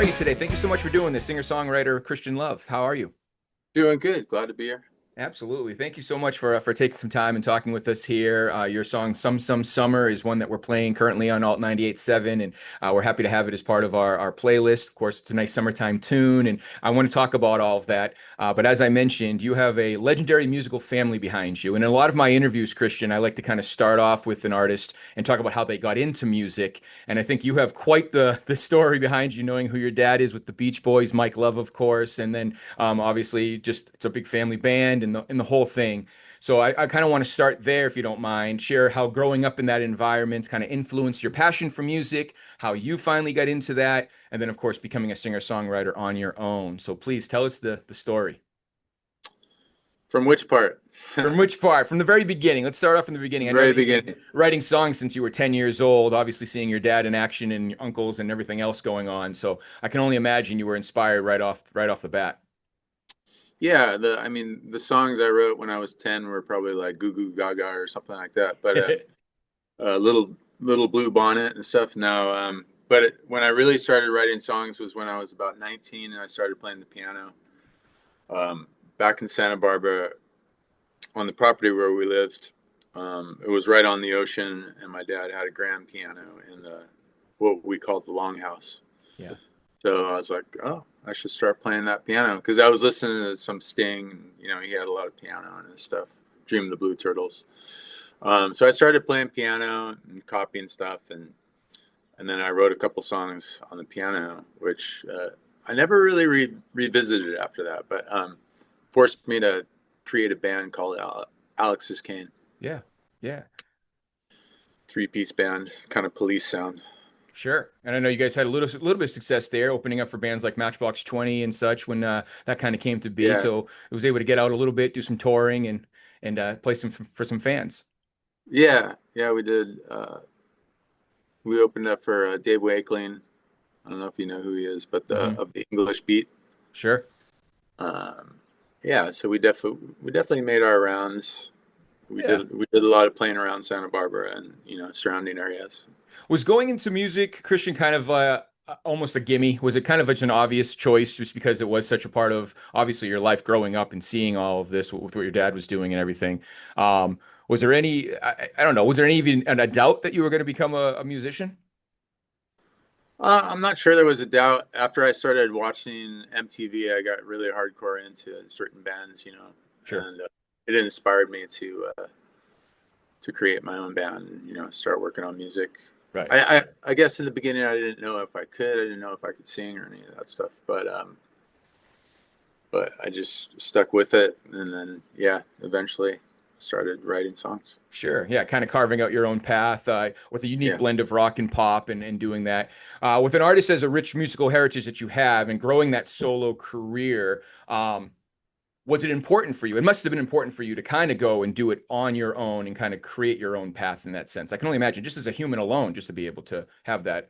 are you today? Thank you so much for doing this. Singer-songwriter Christian Love. How are you? Doing good. Glad to be here. Absolutely. Thank you so much for taking some time and talking with us here. Your song Some Summer is one that we're playing currently on Alt 98.7, and we're happy to have it as part of our playlist. Of course, it's a nice summertime tune, and I want to talk about all of that. But as I mentioned, you have a legendary musical family behind you. And in a lot of my interviews, Christian, I like to kind of start off with an artist and talk about how they got into music. And I think you have quite the story behind you, knowing who your dad is with the Beach Boys, Mike Love, of course, and then obviously, just it's a big family band and the whole thing. So I kind of want to start there, if you don't mind. Share how growing up in that environment kind of influenced your passion for music, how you finally got into that, and then of course becoming a singer-songwriter on your own. So please tell us the story. From which part? From which part? From the very beginning. Let's start off from the beginning. I know Very that you've been beginning. writing songs since you were 10 years old, obviously seeing your dad in action and your uncles and everything else going on. So I can only imagine you were inspired right off the bat. Yeah, the songs I wrote when I was 10 were probably like Goo Goo Gaga or something like that. But little Blue Bonnet and stuff. No, when I really started writing songs was when I was about 19 and I started playing the piano. Back in Santa Barbara, on the property where we lived, it was right on the ocean, and my dad had a grand piano in the what we called the longhouse. Yeah. So I was like, oh, I should start playing that piano because I was listening to some Sting. And, he had a lot of piano on his stuff. Dream of the Blue Turtles. So I started playing piano and copying stuff, and then I wrote a couple songs on the piano, which I never really revisited after that, but forced me to create a band called Alex's Kane. Yeah. Yeah. Three-piece band, kind of police sound. Sure. And I know you guys had a little bit of success there, opening up for bands like Matchbox 20 and such when that kind of came to be. Yeah, So it was able to get out a little bit, do some touring and play some for some fans. yeah. We did. We opened up for Dave Wakeling. I don't know if you know who he is, but the Hmm. of the English Beat. Sure. Um, yeah, so we definitely made our rounds. We Yeah. did we did a lot of playing around Santa Barbara and surrounding areas. Was going into music, Christian, kind of almost a gimme? Was it kind of an obvious choice just because it was such a part of obviously your life growing up and seeing all of this with what your dad was doing and everything? Was there any, I don't know, was there any even a doubt that you were going to become a musician? I'm not sure there was a doubt. After I started watching MTV, I got really hardcore into certain bands, Sure. and it inspired me to create my own band and start working on music. Right. I guess in the beginning I didn't know if I could. I didn't know if I could sing or any of that stuff. But I just stuck with it, and then yeah, eventually started writing songs. Sure. Yeah. Kind of carving out your own path with a unique Yeah. blend of rock and pop and doing that. With an artist as a rich musical heritage that you have and growing that solo career, was it important for you? It must have been important for you to kind of go and do it on your own and kind of create your own path in that sense. I can only imagine, just as a human alone, just to be able to have that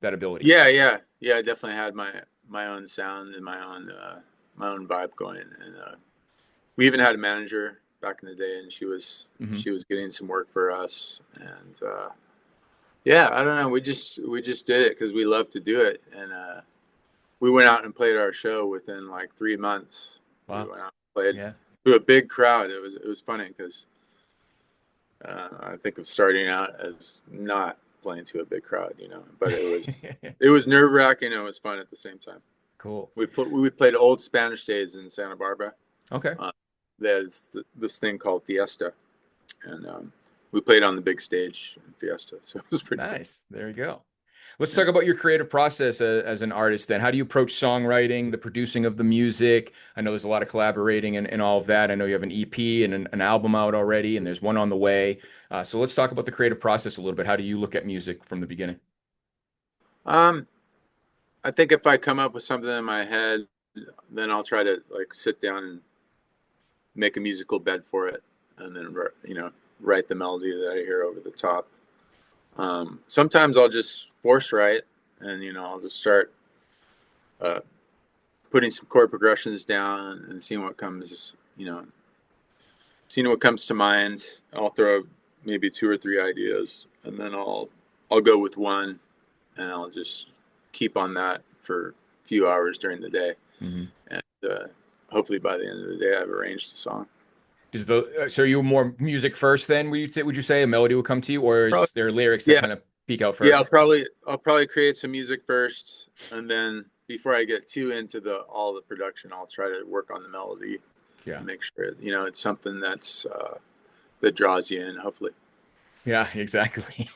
ability. Yeah. I definitely had my own sound and my own vibe going, and we even had a manager back in the day, and she was Hmm. she was getting some work for us, and yeah, I don't know, we just did it because we love to do it, and we went out and played our show within like 3 months. We Wow. went out and played Yeah. to a big crowd. It was funny because I think of starting out as not playing to a big crowd, but it was nerve wracking. It was fun at the same time. Cool. We played old Spanish days in Santa Barbara. Okay. Uh, there's this thing called Fiesta, and we played on the big stage in Fiesta, so it was pretty cool. Nice. There you go. Let's Yeah. talk about your creative process as an artist then. How do you approach songwriting, the producing of the music? I know there's a lot of collaborating and all of that. I know you have an EP and an album out already, and there's one on the way. So let's talk about the creative process a little bit. How do you look at music from the beginning? Um, I think if I come up with something in my head, then I'll try to like sit down and make a musical bed for it, and then write the melody that I hear over the top. Sometimes I'll just force write, and I'll just start uh, putting some chord progressions down and seeing what comes to mind. I'll throw maybe two or three ideas, and then I'll go with one, and I'll just keep on that for a few hours during the day, Hmm. and hopefully by the end of the day, I've arranged a song. Is so are you more music first then? Would you say a melody will come to you, or Probably, is there lyrics that yeah, kind of peek out yeah. first? I'll probably create some music first, and then before I get too into the all the production, I'll try to work on the melody Yeah. and make sure it's something that draws you in. Hopefully. Yeah, exactly.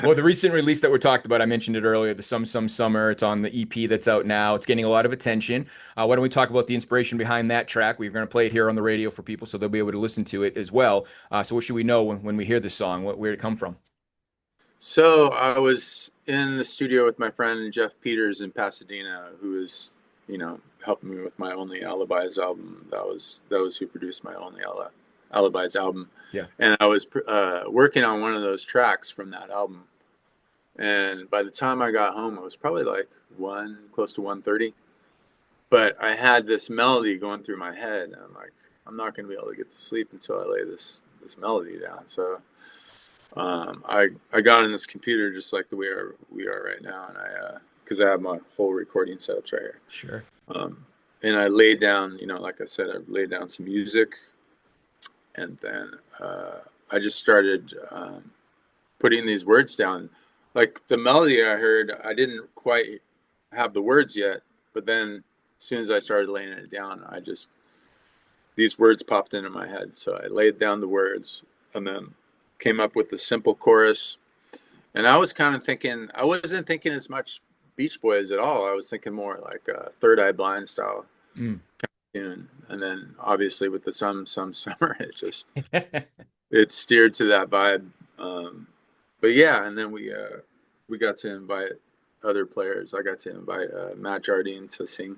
Well, the recent release that we're talked about, I mentioned it earlier, the Some Summer. It's on the EP that's out now. It's getting a lot of attention. Why don't we talk about the inspiration behind that track? We're going to play it here on the radio for people so they'll be able to listen to it as well. So what should we know when we hear this song? Where did it come from? So I was in the studio with my friend Jeff Peters in Pasadena, who is, helping me with my Only Alibis album. That was who produced my Only Alibis album, Yeah. and I was working on one of those tracks from that album. And by the time I got home, it was probably like close to 1:30. But I had this melody going through my head, and I'm like, I'm not going to be able to get to sleep until I lay this melody down. So I got on this computer just like the way we are right now, and I because I have my whole recording setups right here. Sure. And I laid down, like I said, I laid down some music, and then I just started putting these words down. Like the melody I heard, I didn't quite have the words yet, but then as soon as I started laying it down, these words popped into my head. So I laid down the words and then came up with the simple chorus. And I was kind of thinking, I wasn't thinking as much Beach Boys at all. I was thinking more like Third Eye Blind style Mm. tune. And then obviously with the Some Summer, it steered to that vibe. But yeah, and then we got to invite other players. I got to invite Matt Jardine to sing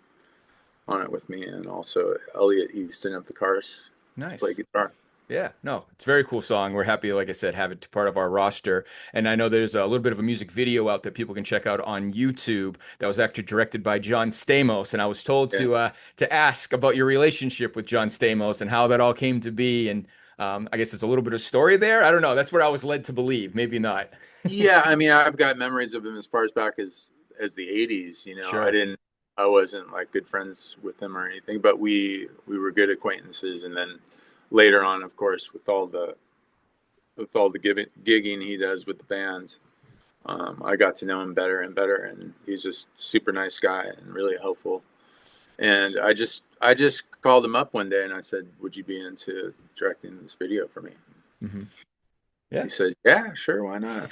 on it with me, and also Elliot Easton of the Cars to play Nice. guitar. Yeah, no, it's a very cool song. We're happy, like I said, have it part of our roster. And I know there's a little bit of a music video out that people can check out on YouTube that was actually directed by John Stamos. And I was told Yeah, to ask about your relationship with John Stamos and how that all came to be. And I guess it's a little bit of story there. I don't know. That's what I was led to believe. Maybe not. yeah. I mean, I've got memories of him as far as back as the '80s. Sure. I wasn't like good friends with him or anything, but we were good acquaintances. And then later on, of course, with all the gigging he does with the band, I got to know him better and better, and he's just super nice guy and really helpful. And I just called him up one day and I said, "Would you be into directing this video for me?" Hmm. Yeah. He said, "Yeah, sure, why not?"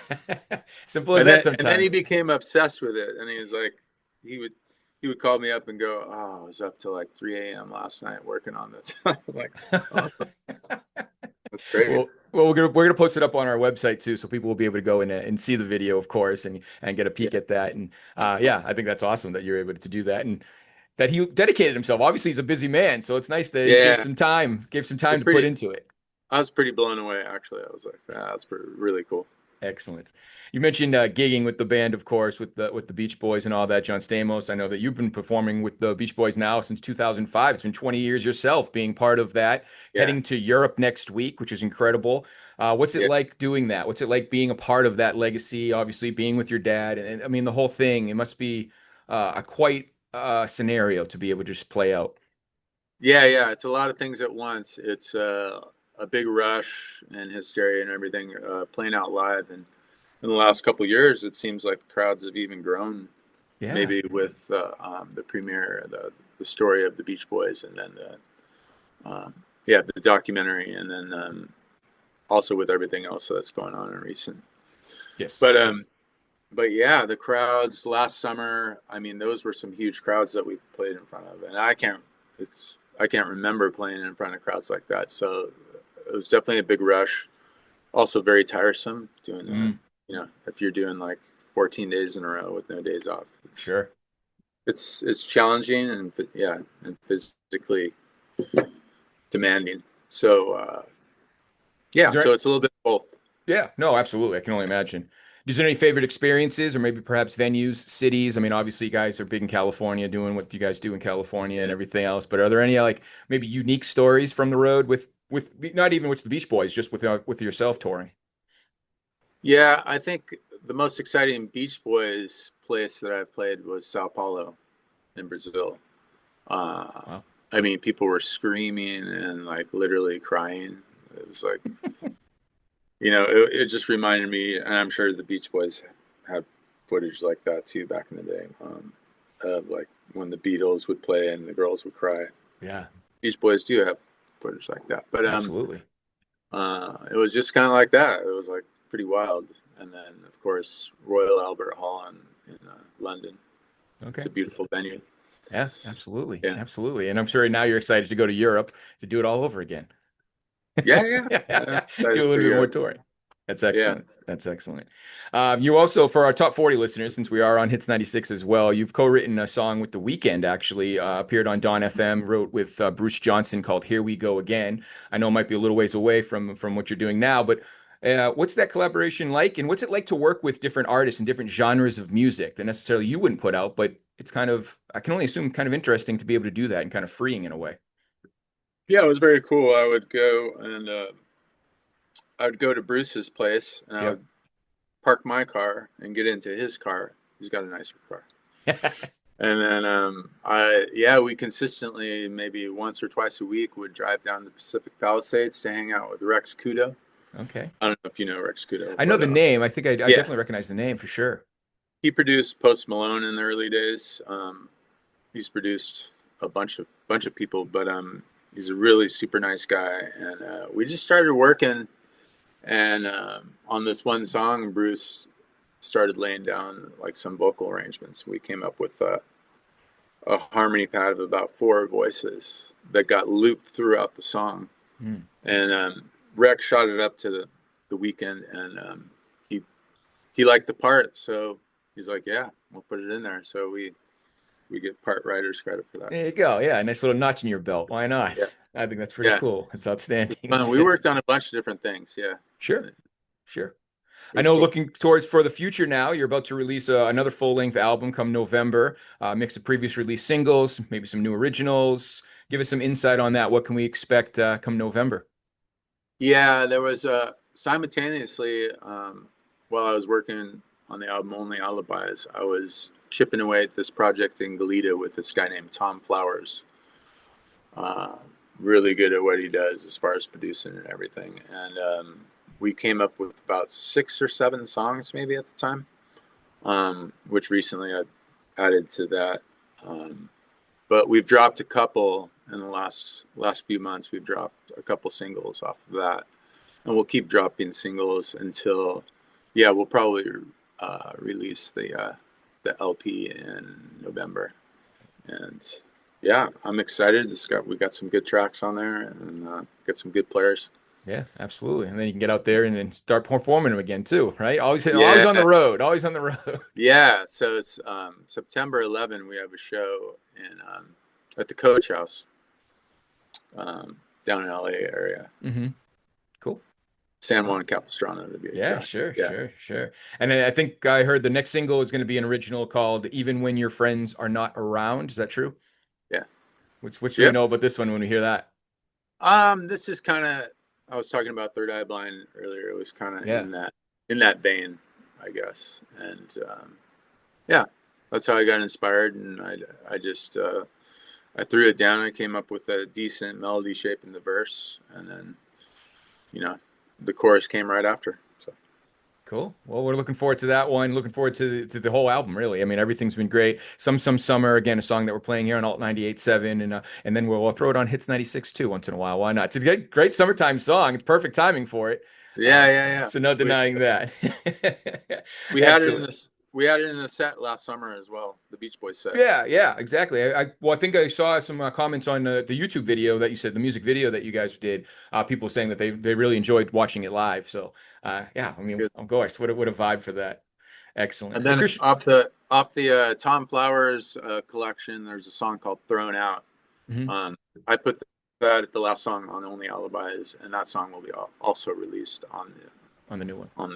Simple as And that then he sometimes. became obsessed with it, and he was like, he would he would call me up and go, "Oh, I was up till like 3 a.m. last night working on this." I'm like, awesome, that's great. Well, we're gonna post it up on our website too, so people will be able to go and see the video, of course, and get a Yeah, peek at that. And yeah, I think that's awesome that you're able to do that and that he dedicated himself. Obviously, he's a busy man, so it's nice that he yeah, gave some it's time to put pretty. into it. I was pretty blown away, actually. I was like, that's really cool. Excellent. You mentioned gigging with the band, of course, with the Beach Boys and all that. John Stamos. I know that you've been performing with the Beach Boys now since 2005. It's been 20 years yourself being part of that. Yeah, Heading to Europe next week, which is incredible. What's it yeah, like doing that? What's it like being a part of that legacy? Obviously, being with your dad, and I mean the whole thing. It must be a quite scenario to be able to just play out. yeah. It's a lot of things at once. It's a big rush and hysteria and everything, playing out live. And in the last couple of years, it seems like crowds have even grown. Yeah, Maybe with the premiere, the story of the Beach Boys, and then the documentary, and then also with everything else that's going on in recent. yes, But yeah, the crowds last summer. I mean, those were some huge crowds that we played in front of, and I can't remember playing in front of crowds like that. So it was definitely a big rush. Also very tiresome doing mm, if you're doing like 14 days in a row with no days off. sure. It's challenging and physically demanding. So Is yeah, there so it's a little bit of both. Yeah, no, absolutely. I can only imagine. Is there any favorite experiences or maybe perhaps venues, cities? I mean, obviously you guys are big in California doing what you guys do in California and Yeah. everything else, but are there any like maybe unique stories from the road with not even with the Beach Boys, just with yourself touring? Yeah, I think the most exciting Beach Boys place that I've played was Sao Paulo in Brazil. Wow. I mean, people were screaming and like literally crying. It was like, it just reminded me, and I'm sure the Beach Boys have footage like that too back in the day, of like when the Beatles would play and the girls would cry. Yeah, Beach Boys do have footage like that, but absolutely. it was just kind of like that. It was like pretty wild. And then, of course, Royal Albert Hall in London. It's Okay. a beautiful venue. Yeah, absolutely. Yeah, Absolutely. And I'm sure now you're excited to go to Europe to do it all over again. yeah, yeah. Do I'm a excited little for bit more Europe. touring. That's Yeah, excellent. That's excellent. You also, for our top 40 listeners, since we are on Hits 96 as well, you've co-written a song with The Weeknd, actually, appeared on Dawn FM, wrote with Bruce Johnson called Here We Go Again. I know it might be a little ways away from what you're doing now, but what's that collaboration like? And what's it like to work with different artists and different genres of music that necessarily you wouldn't put out, but it's kind of, I can only assume, kind of interesting to be able to do that and kind of freeing in a way. yeah. It was very cool. I would go to Bruce's place and I Yep. would park my car and get into his car. He's got a nicer car. And then we consistently, maybe once or twice a week, would drive down the Pacific Palisades to hang out with Rex Kudo. Okay. I don't know if you know Rex Kudo, I know but the name. I think I yeah, definitely recognize the name for sure. he produced Post Malone in the early days. He's produced a bunch of people, but he's a really super nice guy. And we just started working, and on this one song, Bruce started laying down like some vocal arrangements. We came up with a harmony pad of about four voices that got looped throughout the song. Hmm. And Rex shot it up to the Weeknd, and he liked the part, so he's like, "Yeah, we'll put it in there." So we get part writers credit for that. There you go. Yeah, a nice little notch in your belt. Why not? Yeah, I think that's pretty yeah. cool. It's outstanding. We worked on a bunch of different things. Yeah, Sure, it sure. I was know cool. looking towards for the future now, you're about to release another full-length album come November, mix of previous release singles, maybe some new originals. Give us some insight on that. What can we expect come November? Yeah, there was simultaneously while I was working on the album Only Alibis, I was chipping away at this project in Goleta with this guy named Tom Flowers. Uh, really good at what he does as far as producing and everything. And we came up with about 6 or 7 songs maybe at the time, which recently I added to that. Um, but we've dropped a couple in the last few months. We've dropped a couple singles off of that, and we'll keep dropping singles until, yeah, we'll probably release the LP in November. And yeah, I'm excited. We got some good tracks on there, and got some good players. Yeah, absolutely. And then you can get out there and then start performing them again too, right? Always Yeah, on the road, always on the road. yeah. So it's September 11. We have a show in at the Coach House down in LA area, Hmm. Cool. San Wow. Juan Capistrano to be Yeah, exact. sure, Yeah, sure, sure. And I think I heard the next single is going to be an original called Even When Your Friends Are Not Around. Is that true? yeah, What should we yep. know about this one when we hear that? This is kind of, I was talking about Third Eye Blind earlier. It was kind of Yeah. in that vein, I guess. And yeah, that's how I got inspired. And I just I threw it down. I came up with a decent melody shape in the verse, and then you know the chorus came right after. So Cool. Well, we're looking forward to that one. Looking forward to the whole album, really. I mean, everything's been great. Some Summer, again, a song that we're playing here on Alt 98.7, and then we'll throw it on Hits 96 too once in a while. Why not? It's a great summertime song. It's perfect timing for it. yeah, yeah, yeah. So no We denying that. we had it in Excellent. this. We had it in the set last summer as well. The Beach Boys set. Yeah, yeah, exactly. Well, I think I saw some comments on the YouTube video that you said, the music video that you guys did. People saying that they really enjoyed watching it live. So, yeah, I mean, Good. of course, what a vibe for that. Excellent. And Well, then Chris, off the Tom Flowers collection, there's a song called "Thrown Out." mhm, Um, I put that at the last song on Only Alibis, and that song will be also released on the new one. on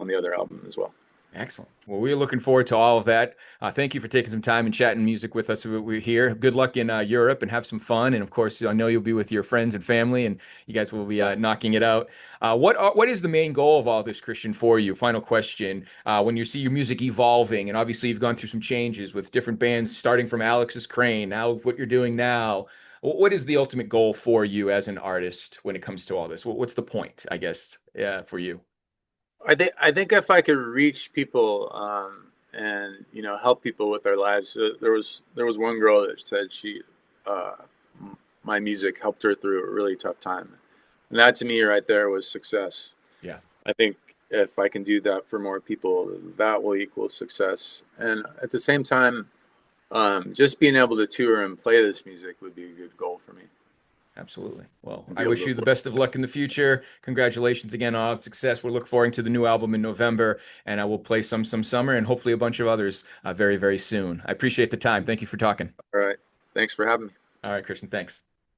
the other album as well. Excellent. Well, we're looking forward to all of that. Thank you for taking some time and chatting music with us. We're here. Good luck in Europe and have some fun. And of course, I know you'll be with your friends and family, and you guys will be knocking it out. What is the main goal of all this, Christian, for you? Final question. When you see your music evolving, and obviously you've gone through some changes with different bands, starting from Alex's Crane, now what you're doing now. What is the ultimate goal for you as an artist when it comes to all this? What's the point, I guess, for you? I think if I could reach people and help people with their lives, there was one girl that said uh, my music helped her through a really tough time, and that to me right there was success. Yeah. I think if I can do that for more people, that will equal success. And at the same time, just being able to tour and play this music would be a good goal for me. Absolutely. Well, And be I able wish to you the afford. best of luck in the future. Congratulations again on all the success. We're looking forward to the new album in November, and I will play some summer and hopefully a bunch of others very, very soon. I appreciate the time. Thank you for talking. All right. Thanks for having me. All right, Christian, thanks.